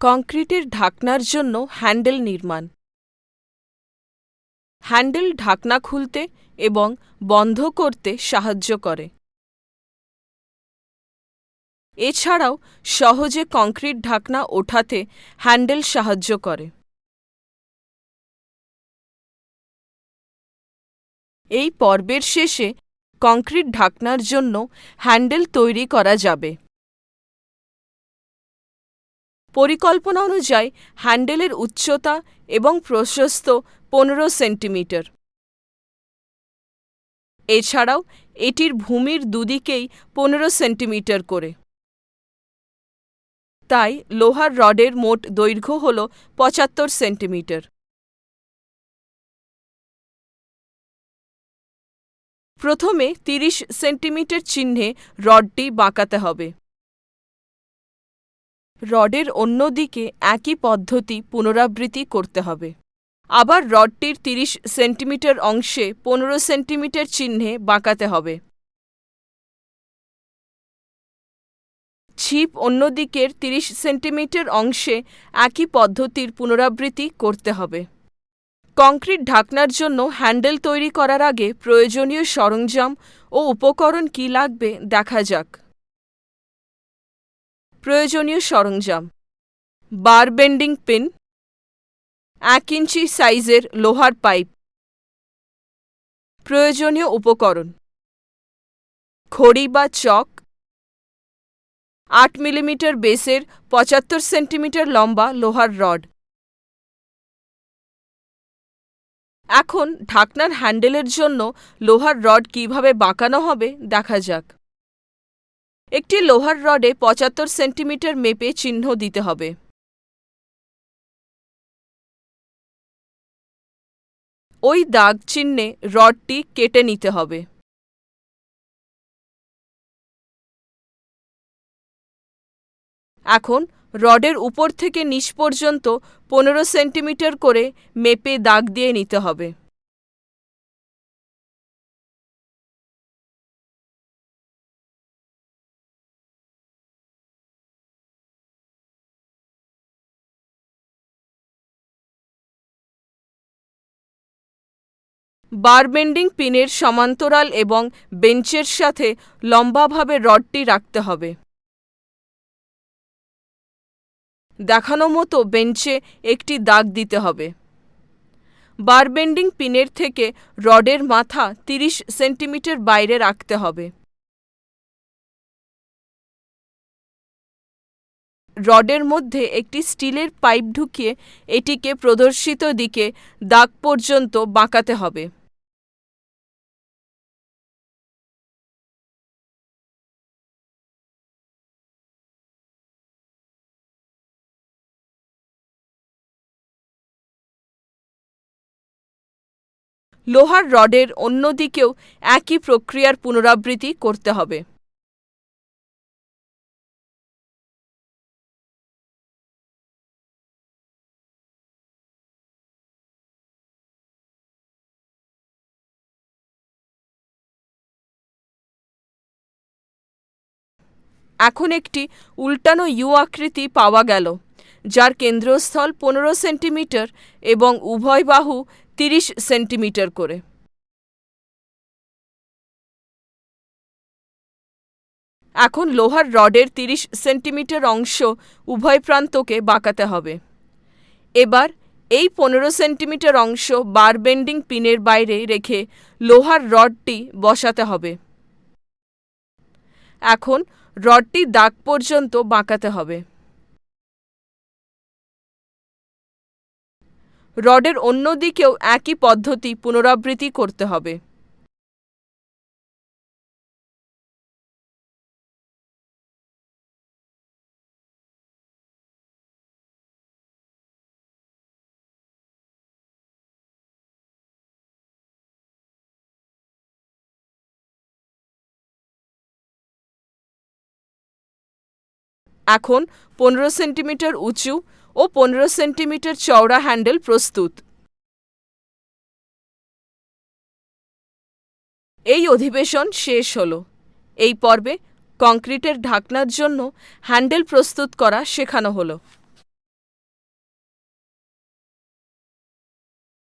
কংক্রিটের ঢাকনার জন্য হ্যান্ডেল নির্মাণ। হ্যান্ডেল ঢাকনা খুলতে এবং বন্ধ করতে সাহায্য করে। এছাড়াও সহজে কংক্রিট ঢাকনা ওঠাতে হ্যান্ডেল সাহায্য করে। এই পর্বের শেষে কংক্রিট ঢাকনার জন্য হ্যান্ডেল তৈরি করা যাবে। পরিকল্পনা অনুযায়ী হ্যান্ডেলের উচ্চতা এবং প্রশস্ত 15 সেন্টিমিটার। এছাড়াও এটির ভূমির দুদিকেই 15 সেন্টিমিটার করে। তাই লোহার রডের মোট দৈর্ঘ্য হল 75 সেন্টিমিটার। প্রথমে 30 সেন্টিমিটার চিহ্নে রডটি বাঁকাতে হবে। রডের অন্য দিকে একই পদ্ধতি পুনরাবৃত্তি করতে হবে। আবার রডটির 30 সেন্টিমিটার অংশে 15 সেন্টিমিটার চিহ্নে বাঁকাতে হবে। ছিপ অন্য দিকের 30 সেন্টিমিটার অংশে একই পদ্ধতির পুনরাবৃত্তি করতে হবে। কংক্রিট ঢাকনার জন্য হ্যান্ডেল তৈরি করার আগে প্রয়োজনীয় সরঞ্জাম ও উপকরণ কী লাগবে দেখা যাক। প্রয়োজনীয় সরঞ্জাম: বার বেন্ডিং পিন, 1 ইঞ্চি সাইজের লোহার পাইপ। প্রয়োজনীয় উপকরণ: খড়ি বা চক, 8 মিলিমিটার বেসের 75 সেন্টিমিটার লম্বা লোহার রড। এখন ঢাকনার হ্যান্ডেলের জন্য লোহার রড কিভাবে বাঁকানো হবে দেখা যাক। একটি লোহার রডে 75 সেন্টিমিটার মেপে চিহ্ন দিতে হবে। ওই দাগ চিহ্নে রডটি কেটে নিতে হবে। এখন রডের উপর থেকে নিচ পর্যন্ত 15 সেন্টিমিটার করে মেপে দাগ দিয়ে নিতে হবে। বার বেন্ডিং পিনের সমান্তরাল এবং বেঞ্চের সাথে লম্বাভাবে রডটি রাখতে হবে। দেখানো মতো বেঞ্চে একটি দাগ দিতে হবে। বার বেন্ডিং পিনের থেকে রডের মাথা 30 সেন্টিমিটার বাইরে রাখতে হবে। রডের মধ্যে একটি স্টিলের পাইপ ঢুকিয়ে এটিকে প্রদর্শিত দিকে দাগ পর্যন্ত বাঁকাতে হবে। লোহার রডের অন্য দিকেও একই প্রক্রিয়ার পুনরাবৃত্তি করতে হবে। এখন একটি উল্টানো ইউ আকৃতি পাওয়া গেল, যার কেন্দ্রস্থল 15 সেন্টিমিটার এবং উভয় বাহু 30 সেন্টিমিটার করে। এখন লোহার রডের 30 সেন্টিমিটার অংশ উভয় প্রান্তকে বাঁকাতে হবে। এবার এই 15 সেন্টিমিটার অংশ বার বেন্ডিং পিনের বাইরে রেখে লোহার রডটি বসাতে হবে। এখন রডটি দাগ পর্যন্ত বাঁকাতে হবে। রডের অন্য দিকেও একই পদ্ধতি পুনরাবৃত্তি করতে হবে। এখন 15 সেন্টিমিটার উঁচু ও 15 সেন্টিমিটার চওড়া হ্যান্ডেল প্রস্তুত। এই অধিবেশন শেষ হলো। এই পর্বে কংক্রিটের ঢাকনার জন্য হ্যান্ডেল প্রস্তুত করা শেখানো হলো।